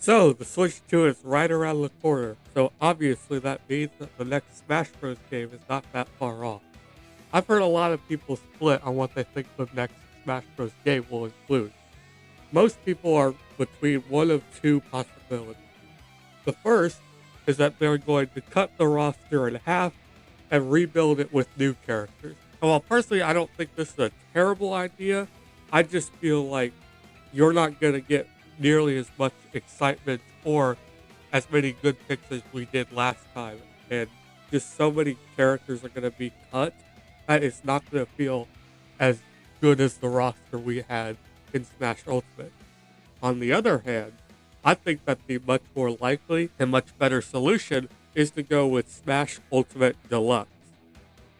So, the Switch 2 is right around the corner, so obviously that means that the next Smash Bros. Game is not that far off. I've heard a lot of people split on what they think the next Smash Bros. Game will include. Most people are between one of two possibilities. The first is that they're going to cut the roster in half and rebuild it with new characters. And while personally I don't think this is a terrible idea, I just feel like you're not going to get nearly as much excitement or as many good picks as we did last time. And just so many characters are going to be cut that it's not going to feel as good as the roster we had in Smash Ultimate. On the other hand, I think that the much more likely and much better solution is to go with Smash Ultimate Deluxe.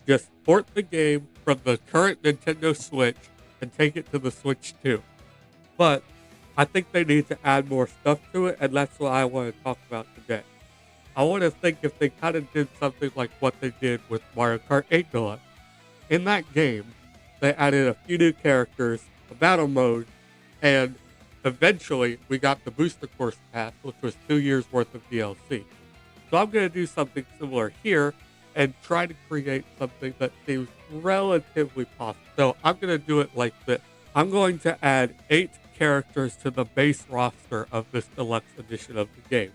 Just port the game from the current Nintendo Switch and take it to the Switch 2. But I think they need to add more stuff to it, and that's what I want to talk about today. I want to think if they kind of did something like what they did with Mario Kart 8 Deluxe. In that game, they added a few new characters, a battle mode, and eventually we got the Booster Course Pass, which was 2 years worth of DLC. So I'm going to do something similar here and try to create something that seems relatively possible. So I'm going to do it like this. I'm going to add 8 characters to the base roster of this deluxe edition of the game.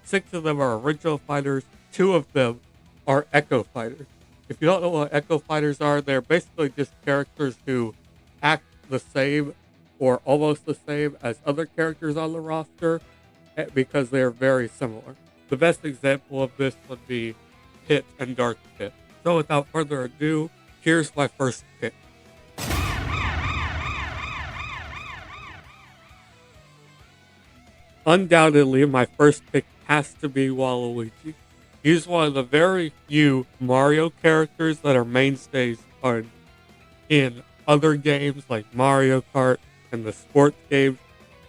6 of them are original fighters, 2 of them are Echo Fighters. If you don't know what Echo Fighters are, they're basically just characters who act the same or almost the same as other characters on the roster because they're very similar. The best example of this would be Pit and Dark Pit. So without further ado, here's my first pick. Undoubtedly, my first pick has to be Waluigi. He's one of the very few Mario characters that are mainstays in other games like Mario Kart and the sports games,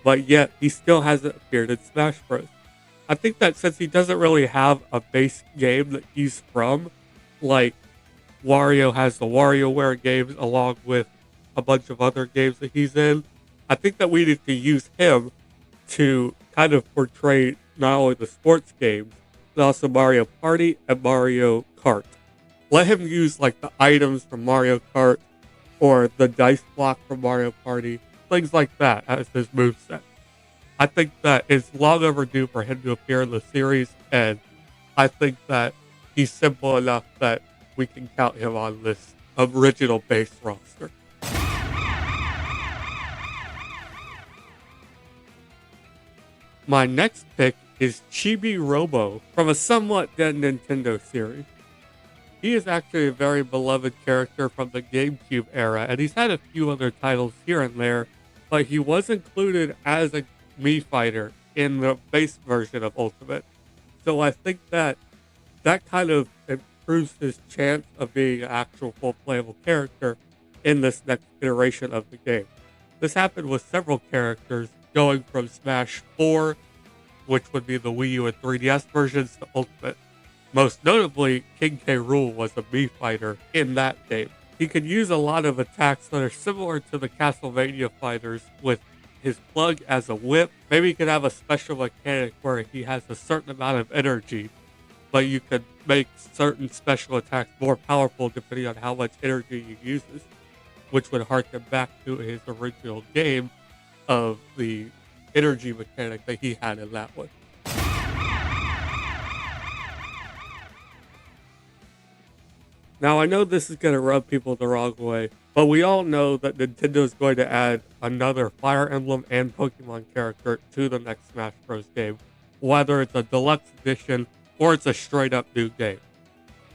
but yet he still hasn't appeared in Smash Bros. I think that since he doesn't really have a base game that he's from, like Wario has the WarioWare games along with a bunch of other games that he's in, I think that we need to use him to kind of portray not only the sports games, but also Mario Party and Mario Kart. Let him use like the items from Mario Kart or the dice block from Mario Party, things like that as his moveset. I think that it's long overdue for him to appear in the series, and I think that he's simple enough that we can count him on this original base roster. My next pick is Chibi Robo from a somewhat dead Nintendo series. He is actually a very beloved character from the GameCube era, and he's had a few other titles here and there, but he was included as a Mii fighter in the base version of Ultimate. So I think that kind of improves his chance of being an actual full playable character in this next iteration of the game. This happened with several characters going from Smash 4, which would be the Wii U and 3DS versions, to Ultimate. Most notably, King K. Rool was a Mii fighter in that game. He could use a lot of attacks that are similar to the Castlevania fighters with his plug as a whip. Maybe he could have a special mechanic where he has a certain amount of energy, but you could make certain special attacks more powerful depending on how much energy he uses, which would harken back to his original game of the energy mechanic that he had in that one. Now, I know this is going to rub people the wrong way, but we all know that Nintendo is going to add another Fire Emblem and Pokemon character to the next Smash Bros. Game, whether it's a deluxe edition or it's a straight up new game.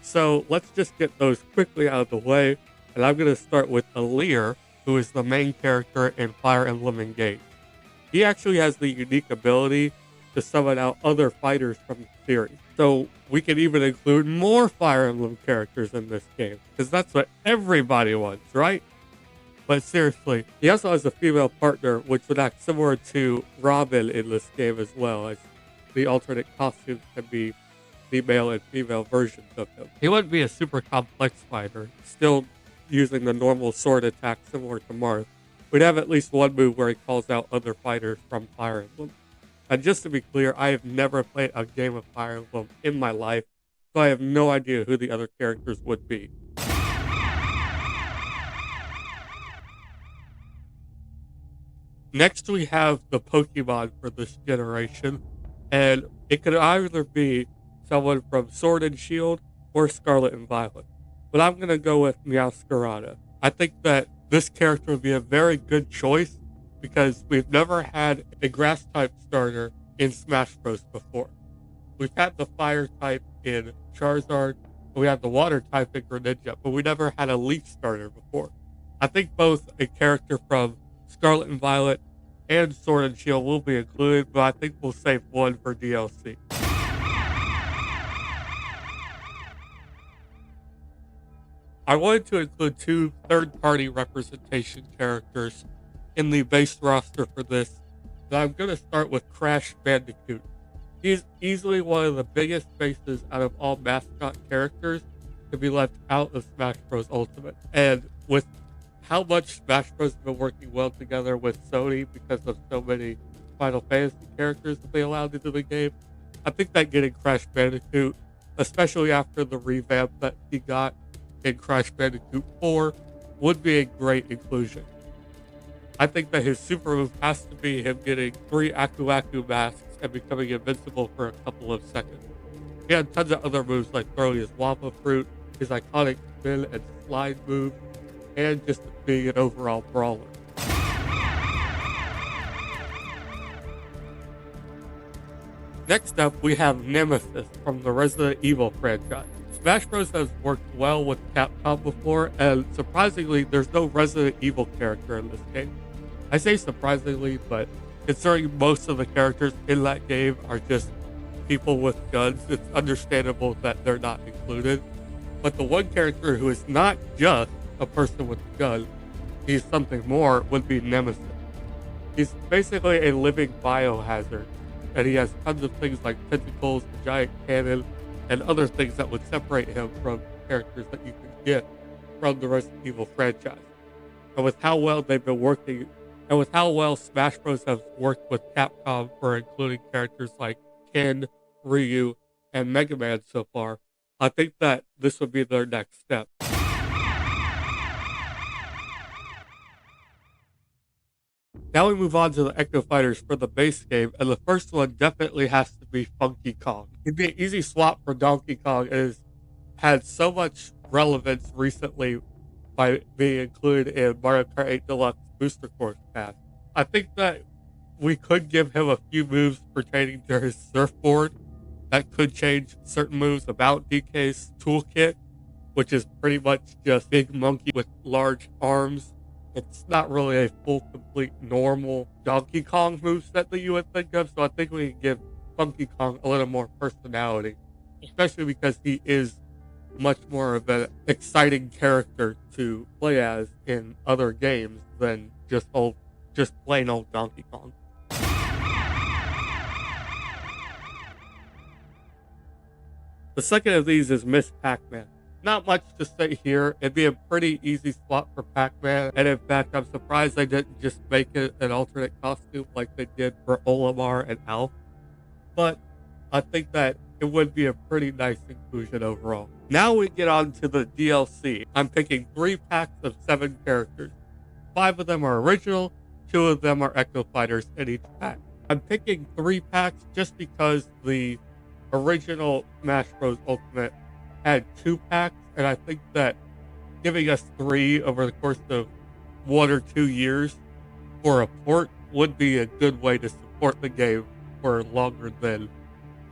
So let's just get those quickly out of the way, and I'm going to start with Alear, who is the main character in Fire Emblem Engage. He actually has the unique ability to summon out other fighters from the series. So we can even include more Fire Emblem characters in this game, because that's what everybody wants, right? But seriously, he also has a female partner, which would act similar to Robin in this game as well, as the alternate costumes can be the male and female versions of him. He wouldn't be a super complex fighter, still using the normal sword attack similar to Marth. We'd have at least one move where he calls out other fighters from Fire Emblem. And just to be clear, I have never played a game of Fire Emblem in my life, so I have no idea who the other characters would be. Next, we have the Pokemon for this generation, and it could either be someone from Sword and Shield or Scarlet and Violet. But I'm going to go with Meowscarada. I think that this character would be a very good choice because we've never had a grass-type starter in Smash Bros. Before. We've had the fire-type in Charizard, and we had the water-type in Greninja, but we never had a leaf starter before. I think both a character from Scarlet and Violet and Sword and Shield will be included, but I think we'll save one for DLC. I wanted to include 2 third-party representation characters in the base roster for this, and I'm going to start with Crash Bandicoot. He's easily one of the biggest faces out of all mascot characters to be left out of Smash Bros. Ultimate. And with how much Smash Bros. Has been working well together with Sony because of so many Final Fantasy characters that they allowed into the game, I think that getting Crash Bandicoot, especially after the revamp that he got in Crash Bandicoot 4, would be a great inclusion. I think that his super move has to be him getting 3 Aku Aku masks and becoming invincible for a couple of seconds. He had tons of other moves like throwing his Wampa Fruit, his iconic spin and slide move, and just being an overall brawler. Next up, we have Nemesis from the Resident Evil franchise. Smash Bros. Has worked well with Capcom before, and surprisingly, there's no Resident Evil character in this game. I say surprisingly, but considering most of the characters in that game are just people with guns, it's understandable that they're not included. But the one character who is not just a person with a gun, he's something more, would be Nemesis. He's basically a living biohazard, and he has tons of things like tentacles, a giant cannon, and other things that would separate him from characters that you can get from the Resident Evil franchise. And with how well they've been working, and with how well Smash Bros. Has worked with Capcom for including characters like Ken, Ryu, and Mega Man so far, I think that this would be their next step. Now we move on to the Echo Fighters for the base game, and the first one definitely has to be Funky Kong. He'd be an easy swap for Donkey Kong and has had so much relevance recently by being included in Mario Kart 8 Deluxe Booster Course Pass. I think that we could give him a few moves pertaining to his surfboard that could change certain moves about DK's toolkit, which is pretty much just big monkey with large arms. It's not really a full, complete, normal Donkey Kong moveset that you would think of, so I think we can give Funky Kong a little more personality, especially because he is much more of an exciting character to play as in other games than just plain old Donkey Kong. The second of these is Miss Pac-Man. Not much to say here. It'd be a pretty easy swap for Pac-Man, and in fact, I'm surprised they didn't just make it an alternate costume like they did for Olimar and Alf. But I think that it would be a pretty nice inclusion overall. Now we get on to the DLC. I'm picking 3 packs of 7 characters. 5 of them are original, 2 of them are Echo Fighters in each pack. I'm picking 3 packs just because the original Smash Bros. Ultimate had 2 packs, and I think that giving us 3 over the course of 1 or 2 years for a port would be a good way to support the game for longer than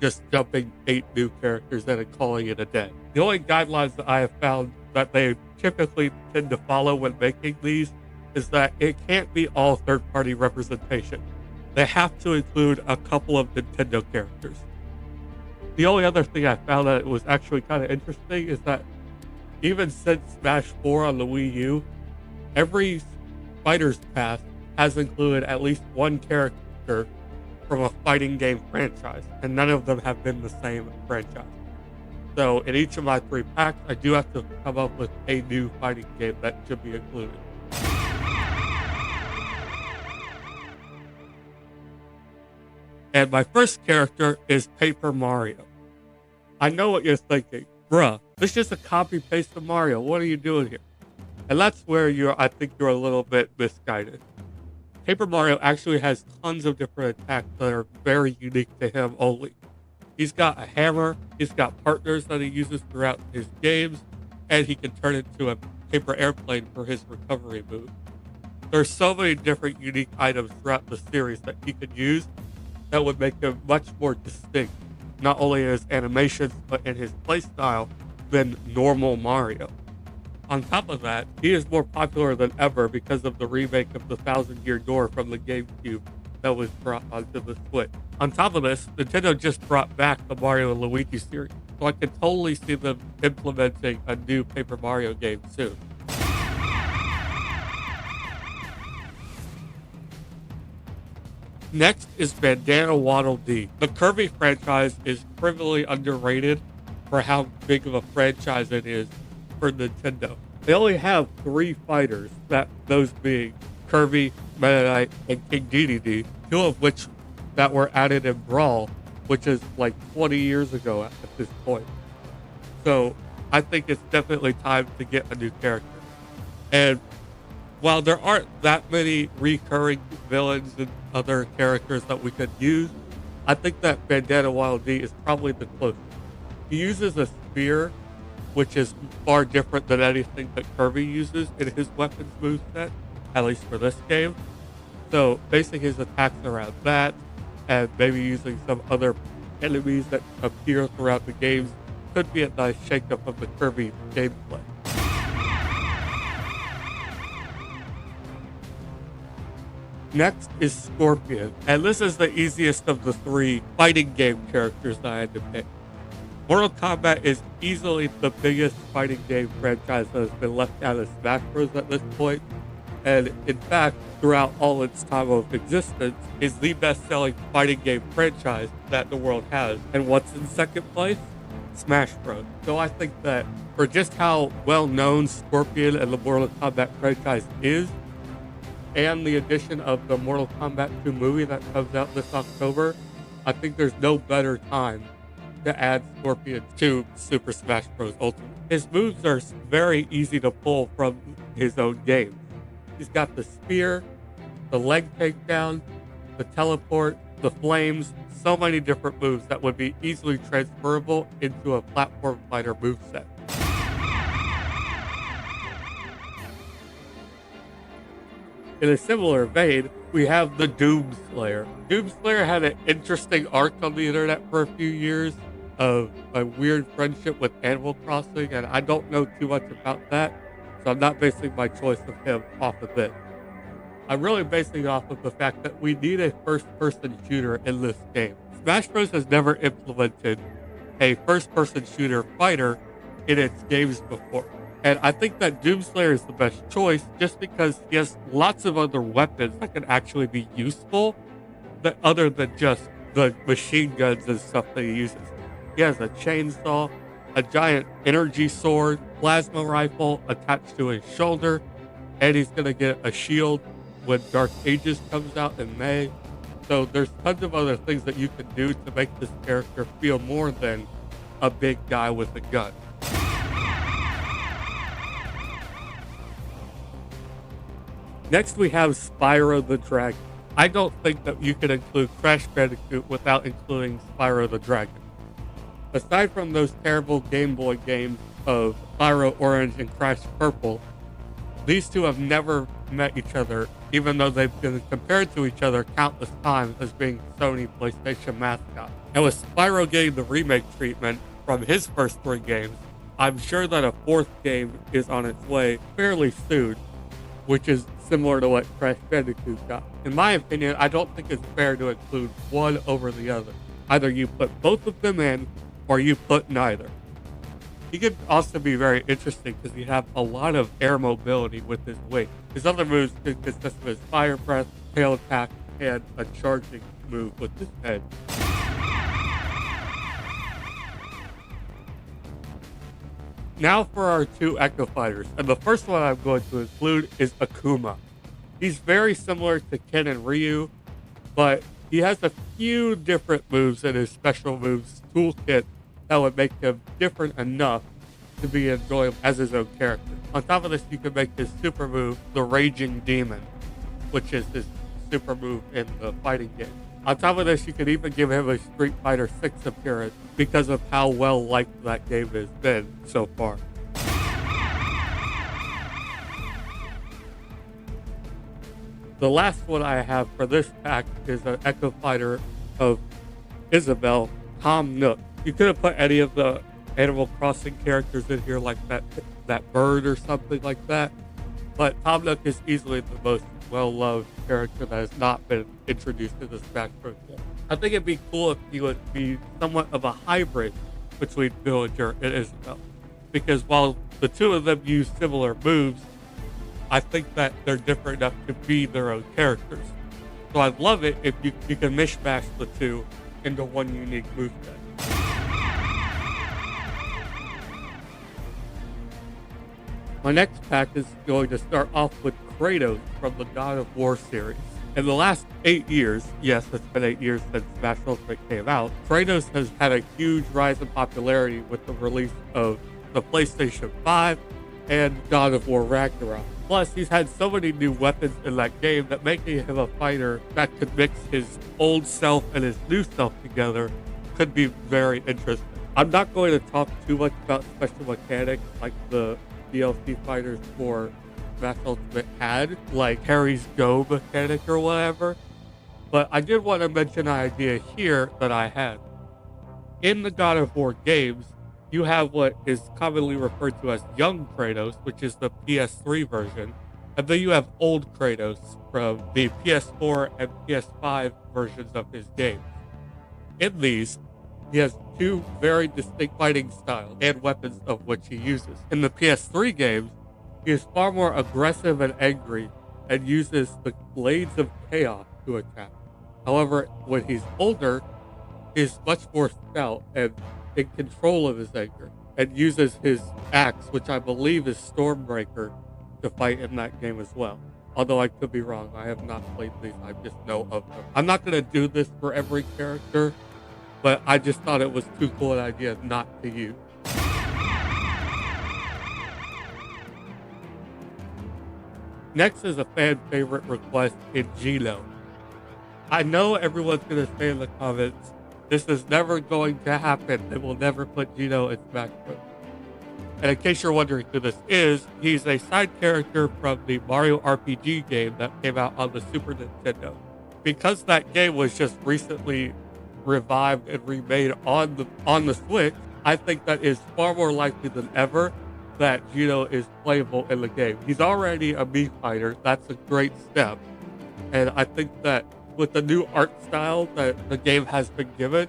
just dumping 8 new characters in and calling it a day. The only guidelines that I have found that they typically tend to follow when making these is that it can't be all third-party representation. They have to include a couple of Nintendo characters. The only other thing I found that was actually kind of interesting is that even since Smash 4 on the Wii U, every Fighters Pass has included at least 1 character from a fighting game franchise, and none of them have been the same franchise. So in each of my 3 packs, I do have to come up with a new fighting game that should be included. And my first character is Paper Mario. I know what you're thinking. Bruh, this is just a copy paste of Mario. What are you doing here? And that's where I think you're a little bit misguided. Paper Mario actually has tons of different attacks that are very unique to him only. He's got a hammer, he's got partners that he uses throughout his games, and he can turn into a paper airplane for his recovery move. There's so many different unique items throughout the series that he could use that would make him much more distinct, not only in his animations, but in his playstyle than normal Mario. On top of that, he is more popular than ever because of the remake of the Thousand Year Door from the GameCube that was brought onto the Switch. On top of this, Nintendo just brought back the Mario and Luigi series, so I can totally see them implementing a new Paper Mario game soon. Next is Bandana Waddle Dee. The Kirby franchise is criminally underrated for how big of a franchise it is for Nintendo. They only have 3 fighters, those being Kirby, Meta Knight, and King Dedede, 2 of which that were added in Brawl, which is like 20 years ago at this point. So I think it's definitely time to get a new character. And while there aren't that many recurring villains and other characters that we could use, I think that Bandana Waddle Dee is probably the closest. He uses a spear, which is far different than anything that Kirby uses in his weapons moveset, at least for this game. So basing his attacks around that, and maybe using some other enemies that appear throughout the games, could be a nice shakeup of the Kirby gameplay. Next is Scorpion, and this is the easiest of the 3 fighting game characters that I had to pick. Mortal Kombat is easily the biggest fighting game franchise that has been left out of Smash Bros. At this point, and in fact, throughout all its time of existence, is the best-selling fighting game franchise that the world has. And what's in second place? Smash Bros. So I think that for just how well-known Scorpion and the Mortal Kombat franchise is, and the addition of the Mortal Kombat 2 movie that comes out this October, I think there's no better time to add Scorpion to Super Smash Bros. Ultimate. His moves are very easy to pull from his own game. He's got the spear, the leg takedown, the teleport, the flames, so many different moves that would be easily transferable into a platform fighter moveset. In a similar vein, we have the Doomslayer. Doomslayer had an interesting arc on the internet for a few years of a weird friendship with Animal Crossing, and I don't know too much about that, so I'm not basing my choice of him off of it. I'm really basing it off of the fact that we need a first-person shooter in this game. Smash Bros. Has never implemented a first-person shooter fighter in its games before. And I think that Doomslayer is the best choice just because he has lots of other weapons that can actually be useful that other than just the machine guns and stuff that he uses. He has a chainsaw, a giant energy sword, plasma rifle attached to his shoulder, and he's going to get a shield when Dark Ages comes out in May. So there's tons of other things that you can do to make this character feel more than a big guy with a gun. Next, we have Spyro the Dragon. I don't think that you can include Crash Bandicoot without including Spyro the Dragon. Aside from those terrible Game Boy games of Spyro Orange and Crash Purple, these two have never met each other, even though they've been compared to each other countless times as being Sony PlayStation mascots. And with Spyro getting the remake treatment from his first 3 games, I'm sure that a 4th game is on its way fairly soon, which is similar to what Crash Bandicoot got. In my opinion, I don't think it's fair to include one over the other. Either you put both of them in, or you put neither. He could also be very interesting because you have a lot of air mobility with his weight. His other moves could consist of his fire breath, tail attack, and a charging move with his head. Now for our 2 Echo Fighters, and the first one I'm going to include is Akuma. He's very similar to Ken and Ryu, but He has a few different moves in his special moves toolkit that would make him different enough to be enjoyable as his own character. On top of this, you can make his super move the Raging Demon, which is his super move in the fighting game. On top of this, you can even give him a Street Fighter 6 appearance because of how well liked that game has been so far. The last one I have for this pack is an Echo Fighter of Isabelle, Tom Nook. You could have put any of the Animal Crossing characters in here, like that bird or something like that. But Tom Nook is easily the most well-loved character that has not been introduced in the Smash Bros. Yet. I think it'd be cool if he would be somewhat of a hybrid between Villager and Isabelle. Because while the two of them use similar moves, I think that they're different enough to be their own characters. So I'd love it if you can mishmash the two into one unique moveset. My next pack is going to start off with Kratos from the God of War series. In the last 8 years, yes, it's been 8 years since Smash Ultimate came out, Kratos has had a huge rise in popularity with the release of the PlayStation 5 and God of War Ragnarok. Plus, he's had so many new weapons in that game that making him a fighter that could mix his old self and his new self together could be very interesting. I'm not going to talk too much about special mechanics like the DLC fighters for Smash Ultimate had, like Harry's Go mechanic or whatever, but I did want to mention an idea here that I had. In the God of War games, you have what is commonly referred to as young Kratos, which is the PS3 version, and then you have old Kratos from the PS4 and PS5 versions of his games. In these, he has two very distinct fighting styles and weapons of which he uses. In the PS3 games, he is far more aggressive and angry and uses the Blades of Chaos to attack. However, when he's older, he's much more stout and in control of his anger and uses his axe, which I believe is Stormbreaker, to fight in that game as well. Although I could be wrong, I have not played these, I just know of them. I'm not going to do this for every character, but I just thought it was too cool an idea not to use. Next is a fan favorite request in Gino. I know everyone's going to say in the comments, this is never going to happen. They will never put Gino in Smash Bros. And in case you're wondering who this is, he's a side character from the Mario RPG game that came out on the Super Nintendo. Because that game was just recently revived and remade on the Switch, I think that is far more likely than ever that Gino is playable in the game. He's already a Mii fighter. That's a great step. And I think that with the new art style that the game has been given,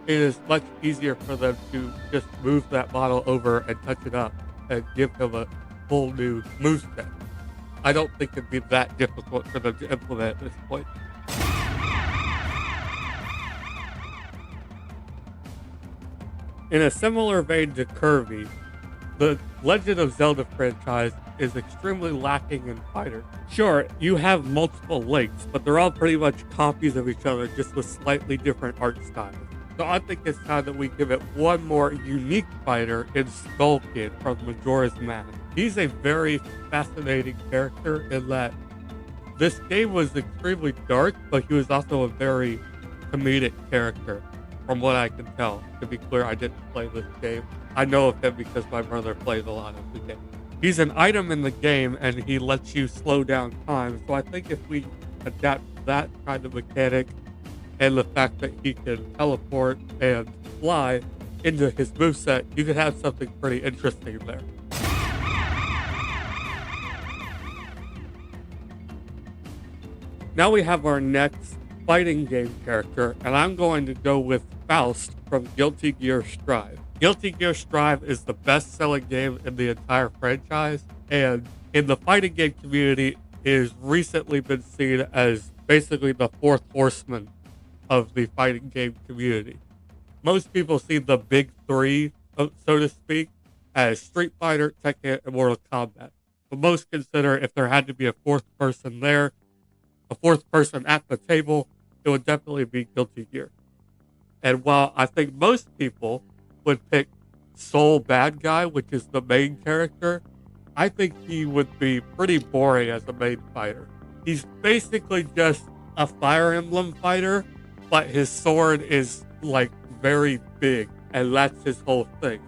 it is much easier for them to just move that model over and touch it up and give him a whole new moveset. I don't think it'd be that difficult for them to implement at this point. In a similar vein to Kirby, the Legend of Zelda franchise is extremely lacking in fighters. Sure, you have multiple links, but they're all pretty much copies of each other, just with slightly different art styles. So I think it's time that we give it one more unique fighter in Skull Kid from Majora's Mask. He's a very fascinating character in that this game was extremely dark, but he was also a very comedic character, from what I can tell. To be clear, I didn't play this game. I know of him because my brother plays a lot of the game. He's an item in the game, and he lets you slow down time. So I think if we adapt that kind of mechanic and the fact that he can teleport and fly into his moveset, you could have something pretty interesting there. Now we have our next fighting game character, and I'm going to go with Faust from Guilty Gear Strive. Guilty Gear Strive is the best-selling game in the entire franchise, and in the fighting game community, it has recently been seen as basically the fourth horseman of the fighting game community. Most people see the big three, so to speak, as Street Fighter, Tekken, and Mortal Kombat. But most consider if there had to be a fourth person there, a fourth person at the table, it would definitely be Guilty Gear. And while I think most people would pick Soul Bad Guy, which is the main character, I think he would be pretty boring as a main fighter. He's basically just a Fire Emblem fighter, but his sword is like very big, and that's his whole thing.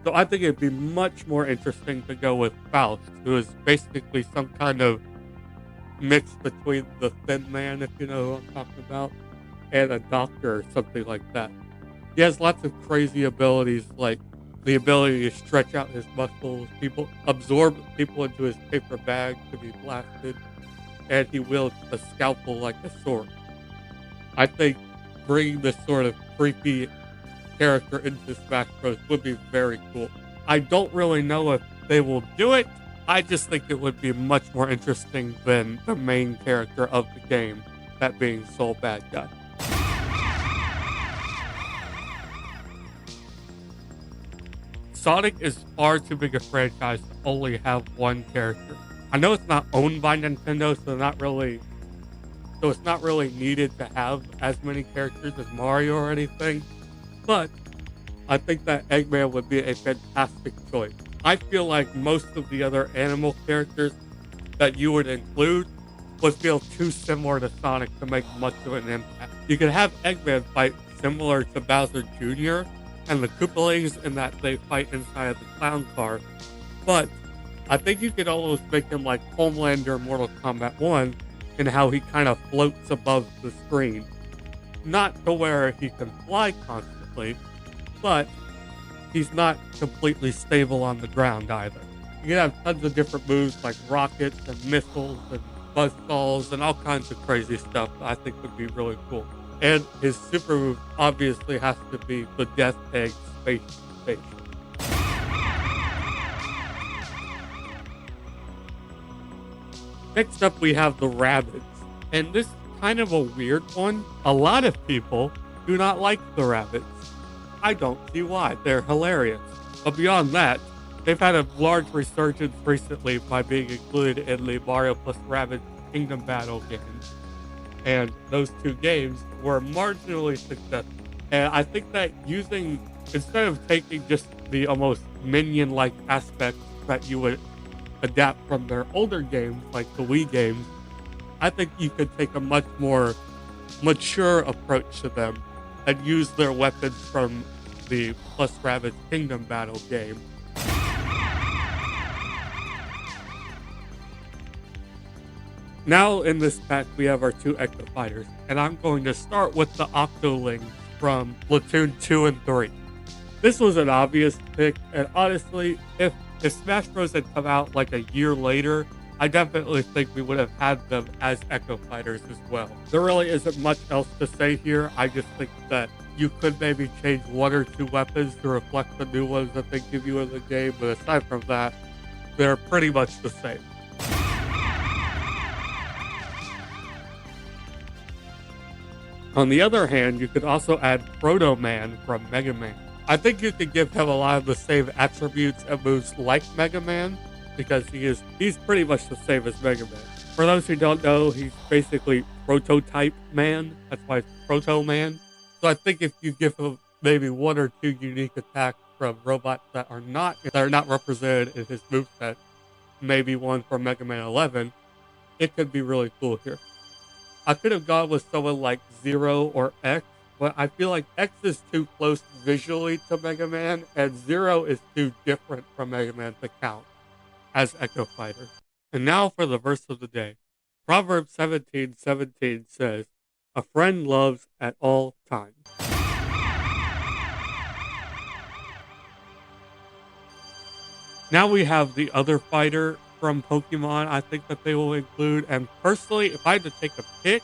So I think it'd be much more interesting to go with Faust, who is basically some kind of mix between the Thin Man, if you know who I'm talking about, and a doctor or something like that. He has lots of crazy abilities, like the ability to stretch out his muscles, absorb people into his paper bag to be blasted, and he wields a scalpel like a sword. I think bringing this sort of creepy character into Smash Bros. Would be very cool. I don't really know if they will do it. I just think it would be much more interesting than the main character of the game, that being Soul Bad Guy. Sonic is far too big a franchise to only have one character. I know it's not owned by Nintendo, so it's not really needed to have as many characters as Mario or anything, but I think that Eggman would be a fantastic choice. I feel like most of the other animal characters that you would include would feel too similar to Sonic to make much of an impact. You could have Eggman fight similar to Bowser Jr. and the Koopalings in that they fight inside of the clown car, but I think you could almost make him like Homelander in Mortal Kombat 1 in how he kind of floats above the screen. Not to where he can fly constantly, but he's not completely stable on the ground either. You can have tons of different moves like rockets and missiles and buzzsaws and all kinds of crazy stuff that I think would be really cool. And his super move obviously has to be the Death Egg Space Station. Next up, we have the Rabbids, and this is kind of a weird one. A lot of people do not like the Rabbids. I don't see why. They're hilarious. But beyond that, they've had a large resurgence recently by being included in the Mario plus Rabbids Kingdom Battle games. And those two games were marginally successful. And I think that instead of taking just the almost minion-like aspects that you would adapt from their older games, like the Wii games, I think you could take a much more mature approach to them and use their weapons from the Plus Rabbids Kingdom Battle game. Now in this pack we have our two Ecto Fighters, and I'm going to start with the Octolings from Splatoon 2 and 3. This was an obvious pick, and honestly, if Smash Bros. Had come out like a year later, I definitely think we would have had them as Ecto Fighters as well. There really isn't much else to say here. I just think that you could maybe change one or two weapons to reflect the new ones that they give you in the game, but aside from that, they're pretty much the same. On the other hand, you could also add Proto Man from Mega Man. I think you could give him a lot of the same attributes and moves like Mega Man, because he's pretty much the same as Mega Man. For those who don't know, he's basically Prototype Man. That's why it's Proto Man. So I think if you give him maybe one or two unique attacks from robots that are not represented in his moveset, maybe one from Mega Man 11, it could be really cool here. I could have gone with someone like Zero or X, but I feel like X is too close visually to Mega Man, and Zero is too different from Mega Man to count as Ecto Fighter. And now for the verse of the day. Proverbs 17:17 says, "A friend loves at all times." Now we have the other fighter from Pokemon I think that they will include, and personally, if I had to take a pick,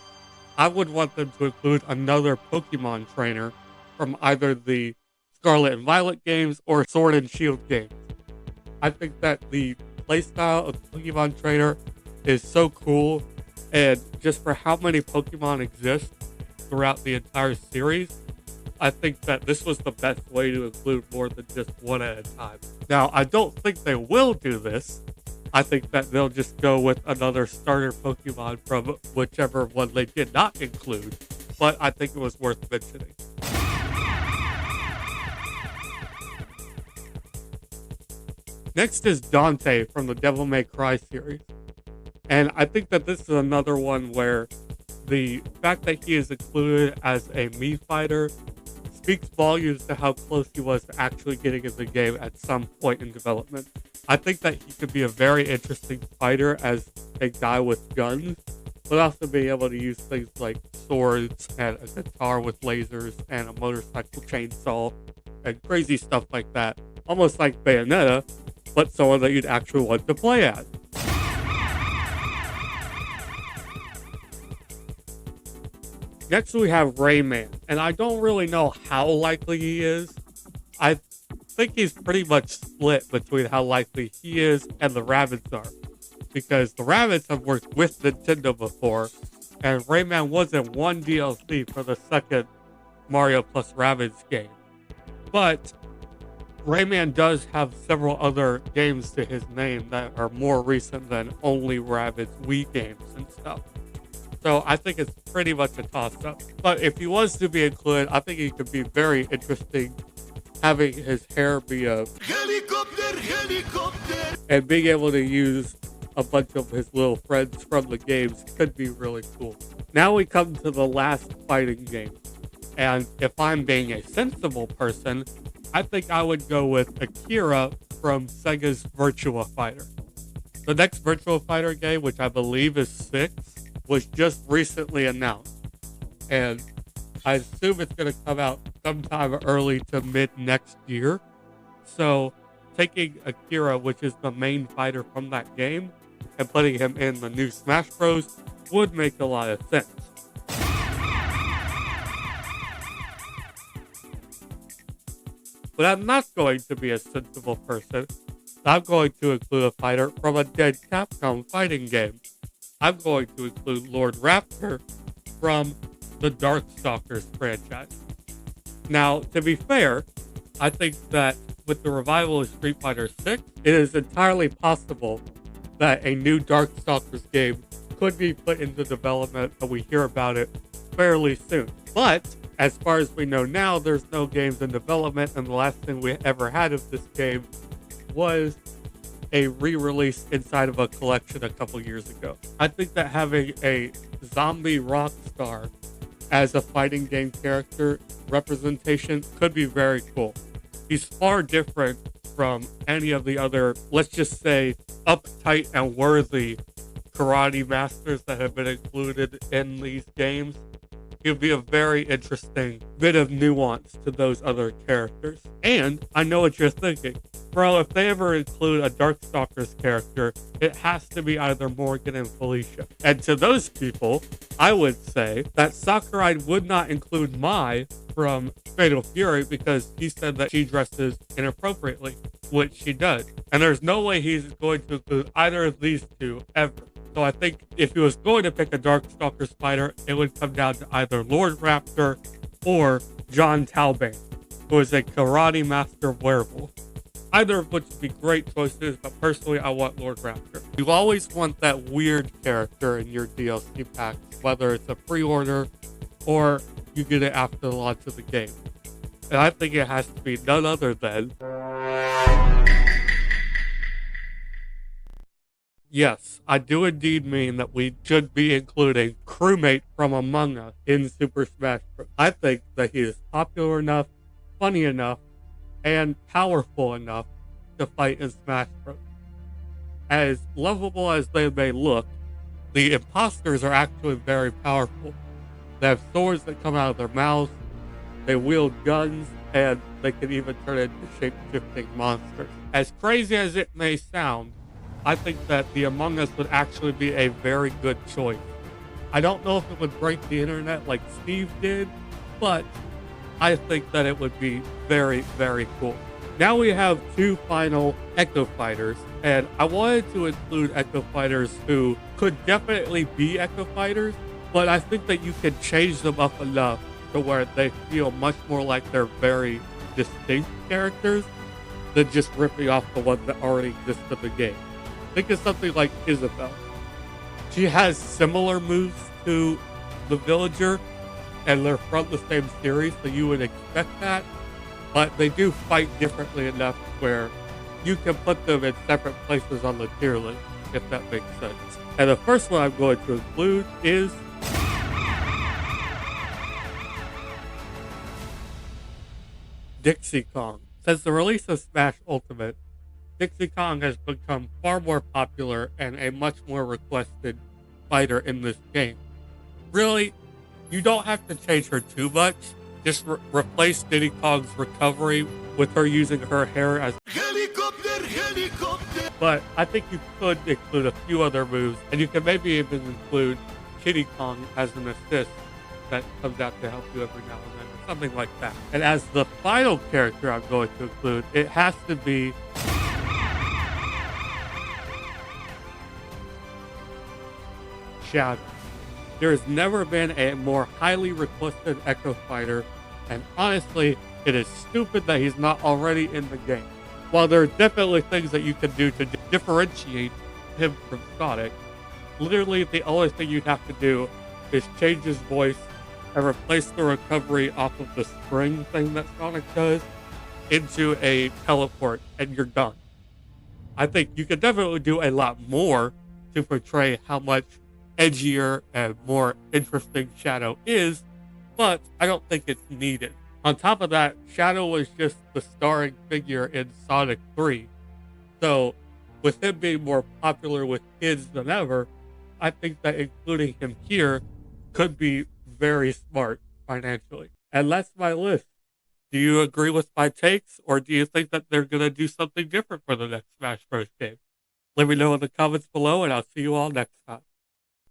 I would want them to include another Pokemon trainer from either the Scarlet and Violet games or Sword and Shield games. I think that the playstyle of the Pokemon trainer is so cool, and just for how many Pokemon exist throughout the entire series, I think that this was the best way to include more than just one at a time. Now, I don't think they will do this. I think that they'll just go with another starter Pokemon from whichever one they did not include. but I think it was worth mentioning. Next is Dante from the Devil May Cry series. And I think that this is another one where the fact that he is included as a Mii fighter speaks volumes to how close he was to actually getting in the game at some point in development. I think that he could be a very interesting fighter as a guy with guns, but also being able to use things like swords and a guitar with lasers and a motorcycle chainsaw and crazy stuff like that. Almost like Bayonetta, but someone that you'd actually want to play as. Next, we have Rayman, and I don't really know how likely he is. I think he's pretty much split between how likely he is and the Rabbids are, because the Rabbids have worked with Nintendo before, and Rayman was in one DLC for the second Mario plus Rabbids game. But Rayman does have several other games to his name that are more recent than only Rabbids Wii games and stuff. So I think it's pretty much a toss-up. But if he was to be included, I think he could be very interesting, having his hair be a helicopter, and being able to use a bunch of his little friends from the games could be really cool. Now we come to the last fighting game. And if I'm being a sensible person, I think I would go with Akira from Sega's Virtua Fighter. The next Virtua Fighter game, which I believe is 6, was just recently announced, and I assume it's going to come out sometime early to mid next year. So taking Akira, which is the main fighter from that game, and putting him in the new Smash Bros. Would make a lot of sense. But I'm not going to be a sensible person. I'm going to include a fighter from a dead Capcom fighting game. I'm going to include Lord Raptor from the Darkstalkers franchise. Now, to be fair, I think that with the revival of Street Fighter VI, it is entirely possible that a new Darkstalkers game could be put into development and we hear about it fairly soon. But as far as we know now, there's no games in development, and the last thing we ever had of this game was a re-release inside of a collection a couple years ago. I think that having a zombie rock star as a fighting game character representation could be very cool. He's far different from any of the other, let's just say, uptight and worthy karate masters that have been included in these games. He'll be a very interesting bit of nuance to those other characters. And I know what you're thinking. Bro, if they ever include a Darkstalkers character, it has to be either Morgan and Felicia. And to those people, I would say that Sakurai would not include Mai from Fatal Fury because he said that she dresses inappropriately, which she does. And there's no way he's going to include either of these two ever. So I think if he was going to pick a Darkstalkers fighter, it would come down to either Lord Raptor or John Talbane, who is a karate master werewolf. Either of which would be great choices, but personally I want Lord Raptor. You always want that weird character in your DLC packs, whether it's a pre-order or you get it after the launch of the game. And I think it has to be none other than... Yes, I do indeed mean that we should be including Crewmate from Among Us in Super Smash Bros. I think that he is popular enough, funny enough, and powerful enough to fight in Smash Bros. As lovable as they may look, the imposters are actually very powerful. They have swords that come out of their mouths, they wield guns, and they can even turn into shape-shifting monsters. As crazy as it may sound, I think that the Among Us would actually be a very good choice. I don't know if it would break the internet like Steve did, but I think that it would be very, very cool. Now we have two final Echo Fighters, and I wanted to include Echo Fighters who could definitely be Echo Fighters, but I think that you can change them up enough to where they feel much more like they're very distinct characters than just ripping off the ones that already exist in the game. Think of something like Isabelle. She has similar moves to the Villager, and they're from the same series, so you would expect that. But they do fight differently enough where you can put them in separate places on the tier list, if that makes sense. And the first one I'm going to include is Dixie Kong. Since the release of Smash Ultimate, Dixie Kong has become far more popular and a much more requested fighter in this game. Really, you don't have to change her too much. Just replace Diddy Kong's recovery with her using her hair as helicopter. But I think you could include a few other moves, and you can maybe even include Kitty Kong as an assist that comes out to help you every now and then, or something like that. And as the final character I'm going to include, it has to be Shadow. There has never been a more highly requested Echo fighter, and honestly, it is stupid that he's not already in the game. While there are definitely things that you can do to differentiate him from Sonic, literally the only thing you'd have to do is change his voice and replace the recovery off of the spring thing that Sonic does into a teleport, and you're done. I think you could definitely do a lot more to portray how much edgier and more interesting Shadow is, but I don't think it's needed. On top of that, Shadow was just the starring figure in Sonic 3, so with him being more popular with kids than ever, I think that including him here could be very smart financially. And that's my list. Do you agree with my takes, or do you think that they're going to do something different for the next Smash Bros. Game? Let me know in the comments below, and I'll see you all next time.